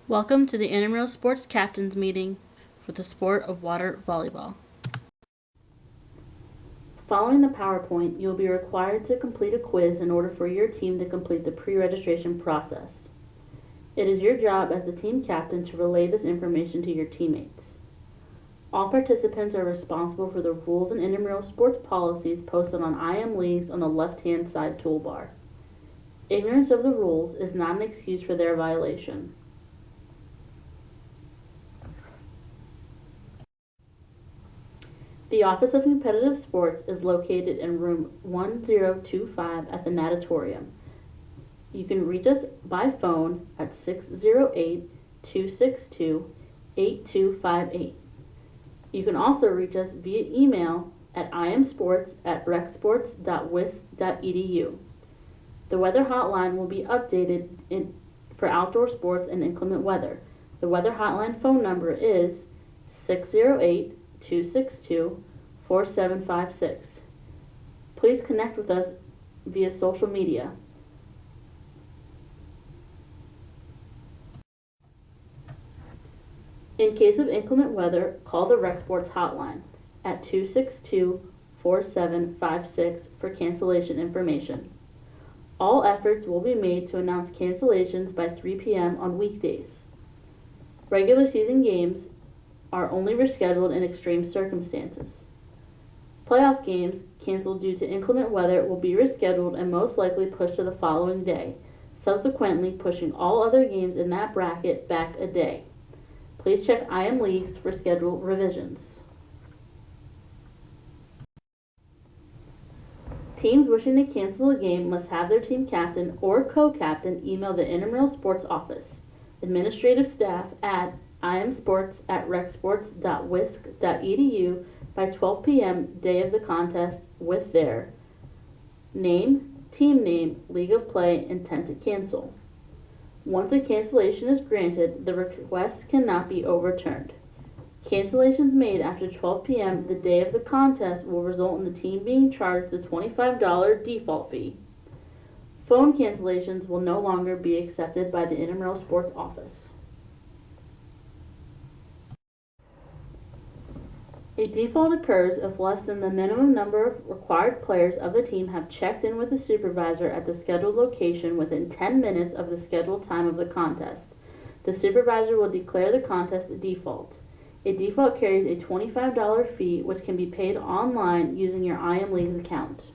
Welcome to the Intramural Sports Captains Meeting for the sport of water volleyball. Following the PowerPoint, you'll be required to complete a quiz in order for your team to complete the pre-registration process. It is your job as the team captain to relay this information to your teammates. All participants are responsible for the rules and intramural sports policies posted on IM Leagues on the left-hand side toolbar. Ignorance of the rules is not an excuse for their violation. The Office of Competitive Sports is located in room 1025 at the Natatorium. You can reach us by phone at 608-262-8258. You can also reach us via email at imsports@recsports.wis.edu. The weather hotline will be updated for outdoor sports and inclement weather. The weather hotline phone number is 608-262-4756. Please connect with us via social media. In case of inclement weather, call the Rec Sports hotline at 262-4756 for cancellation information. All efforts will be made to announce cancellations by 3 p.m. on weekdays. Regular season games are only rescheduled in extreme circumstances. Playoff games canceled due to inclement weather will be rescheduled and most likely pushed to the following day, subsequently pushing all other games in that bracket back a day. Please check IM Leagues for schedule revisions. Teams wishing to cancel a game must have their team captain or co-captain email the Intramural Sports Office, administrative staff at imsports@recsports.wisc.edu by 12 p.m. day of the contest with their name, team name, league of play, intent to cancel. Once a cancellation is granted, the request cannot be overturned. Cancellations made after 12 p.m. the day of the contest will result in the team being charged the $25 default fee. Phone cancellations will no longer be accepted by the Intramural Sports Office. A default occurs if less than the minimum number of required players of the team have checked in with the supervisor at the scheduled location within 10 minutes of the scheduled time of the contest. The supervisor will declare the contest a default. A default carries a $25 fee which can be paid online using your IM Leagues account.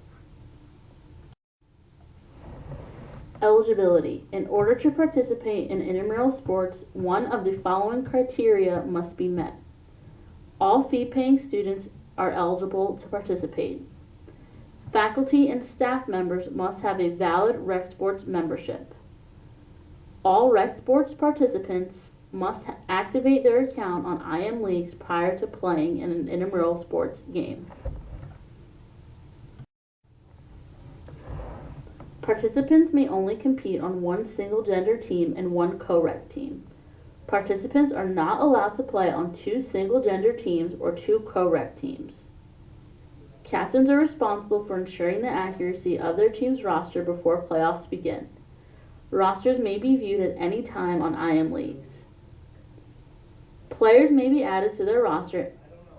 Eligibility. In order to participate in intramural sports, one of the following criteria must be met. All fee-paying students are eligible to participate. Faculty and staff members must have a valid Rec Sports membership. All Rec Sports participants must activate their account on IM Leagues prior to playing in an intramural sports game. Participants may only compete on one single-gender team and one co-rec team. Participants are not allowed to play on two single-gender teams or two co-rec teams. Captains are responsible for ensuring the accuracy of their team's roster before playoffs begin. Rosters may be viewed at any time on IM Leagues. Players may be added to their roster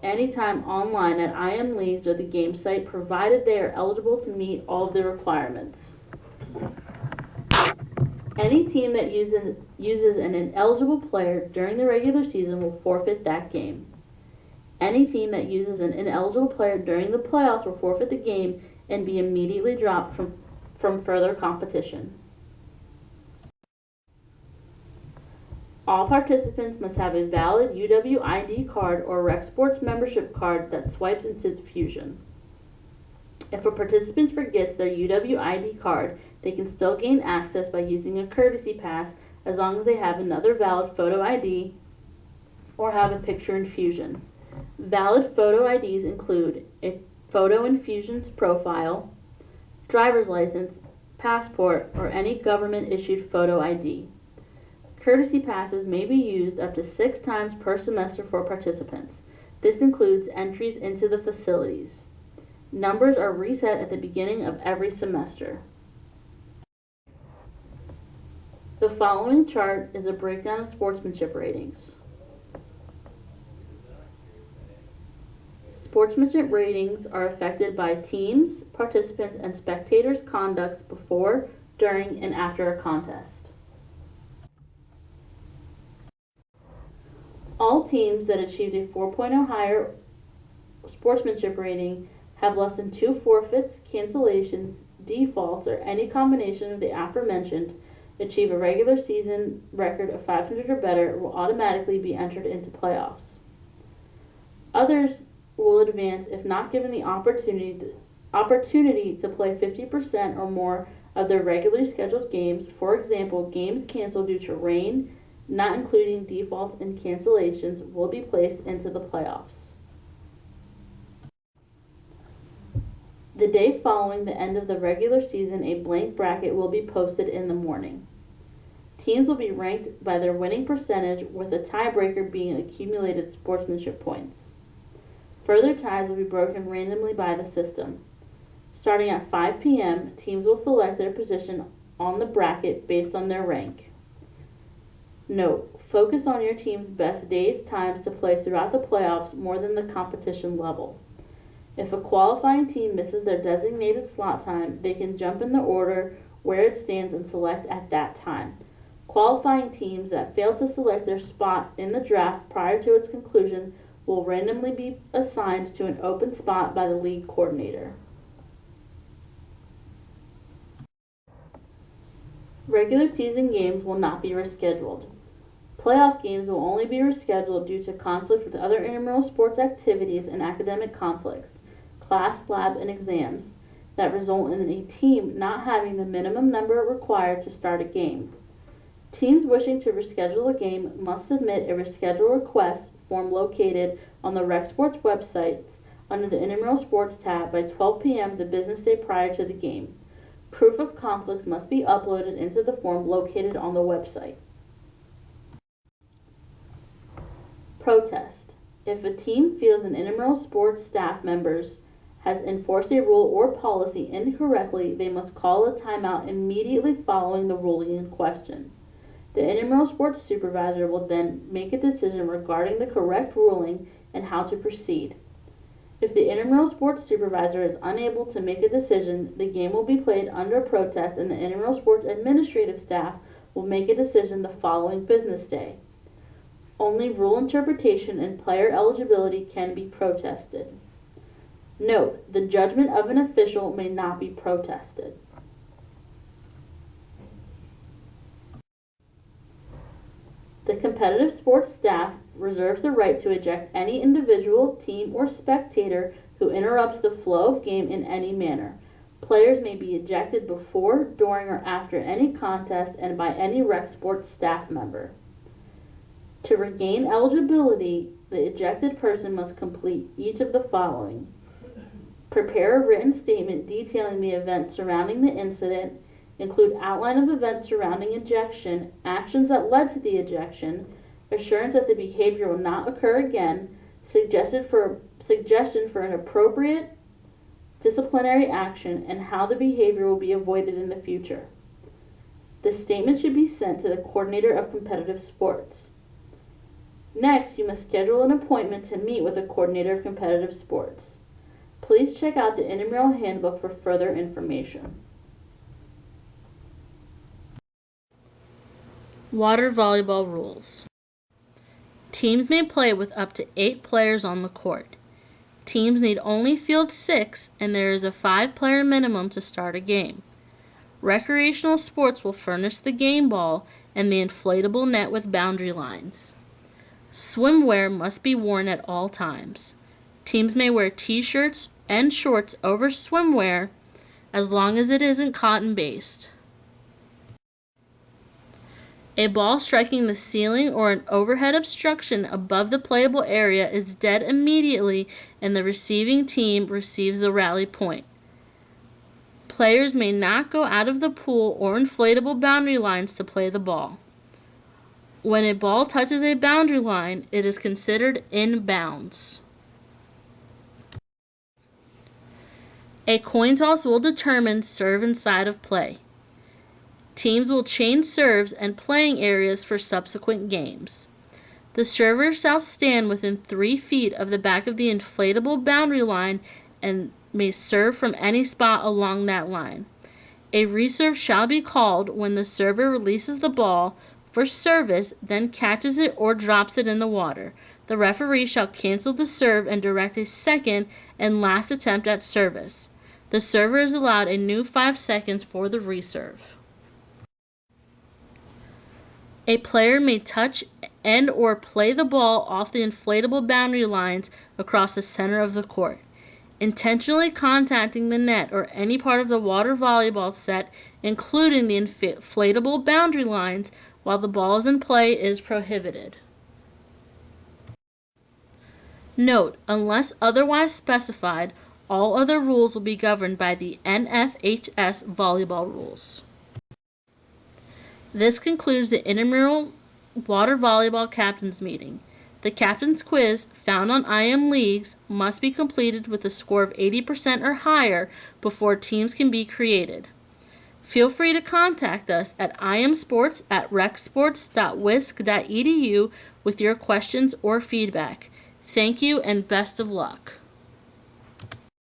anytime online at IM Leagues or the game site, provided they are eligible to meet all of the requirements. Any team that uses an ineligible player during the regular season will forfeit that game. Any team that uses an ineligible player during the playoffs will forfeit the game and be immediately dropped from further competition. All participants must have a valid UW ID card or Rec Sports membership card that swipes into Fusion. If a participant forgets their UW ID card, they can still gain access by using a courtesy pass as long as they have another valid photo ID or have a picture in Fusion. Valid photo IDs include a photo in Fusion's profile, driver's license, passport, or any government-issued photo ID. Courtesy passes may be used up to 6 times per semester for participants. This includes entries into the facilities. Numbers are reset at the beginning of every semester. The following chart is a breakdown of sportsmanship ratings. Sportsmanship ratings are affected by teams, participants, and spectators' conducts before, during, and after a contest. All teams that achieved a 4.0 higher sportsmanship rating have less than 2 forfeits, cancellations, defaults, or any combination of the aforementioned, achieve a regular season record of 500 or better, will automatically be entered into playoffs. Others will advance if not given the opportunity to play 50% or more of their regularly scheduled games. For example, games canceled due to rain, not including defaults and cancellations, will be placed into the playoffs. The day following the end of the regular season, a blank bracket will be posted in the morning. Teams will be ranked by their winning percentage, with a tiebreaker being accumulated sportsmanship points. Further ties will be broken randomly by the system. Starting at 5 p.m., teams will select their position on the bracket based on their rank. Note: focus on your team's best days, times to play throughout the playoffs more than the competition level. If a qualifying team misses their designated slot time, they can jump in the order where it stands and select at that time. Qualifying teams that fail to select their spot in the draft prior to its conclusion will randomly be assigned to an open spot by the league coordinator. Regular season games will not be rescheduled. Playoff games will only be rescheduled due to conflict with other intramural sports activities and academic conflicts, class, lab, and exams, that result in a team not having the minimum number required to start a game. Teams wishing to reschedule a game must submit a reschedule request form located on the Rec Sports website under the Intramural Sports tab by 12 p.m. the business day prior to the game. Proof of conflicts must be uploaded into the form located on the website. Protest. If a team feels an intramural sports staff members has enforced a rule or policy incorrectly, they must call a timeout immediately following the ruling in question. The intramural sports supervisor will then make a decision regarding the correct ruling and how to proceed. If the intramural sports supervisor is unable to make a decision, the game will be played under protest, and the intramural sports administrative staff will make a decision the following business day. Only rule interpretation and player eligibility can be protested. Note: the judgment of an official may not be protested. The competitive sports staff reserves the right to eject any individual, team, or spectator who interrupts the flow of game in any manner. Players may be ejected before, during, or after any contest and by any Rec Sports staff member. To regain eligibility, the ejected person must complete each of the following: prepare a written statement detailing the events surrounding the incident, include outline of events surrounding ejection, actions that led to the ejection, assurance that the behavior will not occur again, suggestion for an appropriate disciplinary action, and how the behavior will be avoided in the future. The statement should be sent to the coordinator of competitive sports. Next, you must schedule an appointment to meet with the coordinator of competitive sports. Please check out the intramural handbook for further information. Water volleyball rules. Teams may play with up to 8 players on the court. Teams need only field 6, and there is a 5-player minimum to start a game. Recreational sports will furnish the game ball and the inflatable net with boundary lines. Swimwear must be worn at all times. Teams may wear t-shirts and shorts over swimwear as long as it isn't cotton-based. A ball striking the ceiling or an overhead obstruction above the playable area is dead immediately, and the receiving team receives the rally point. Players may not go out of the pool or inflatable boundary lines to play the ball. When a ball touches a boundary line, it is considered in bounds. A coin toss will determine serve and side of play. Teams will change serves and playing areas for subsequent games. The server shall stand within 3 feet of the back of the inflatable boundary line and may serve from any spot along that line. A reserve shall be called when the server releases the ball for service, then catches it or drops it in the water. The referee shall cancel the serve and direct a second and last attempt at service. The server is allowed a new 5 seconds for the reserve. A player may touch and or play the ball off the inflatable boundary lines across the center of the court. Intentionally contacting the net or any part of the water volleyball set, including the inflatable boundary lines, while the ball is in play is prohibited. Note, unless otherwise specified, all other rules will be governed by the NFHS volleyball rules. This concludes the intramural water volleyball captains meeting. The captain's quiz, found on IM Leagues, must be completed with a score of 80% or higher before teams can be created. Feel free to contact us at imsports@recsports.wisc.edu with your questions or feedback. Thank you and best of luck.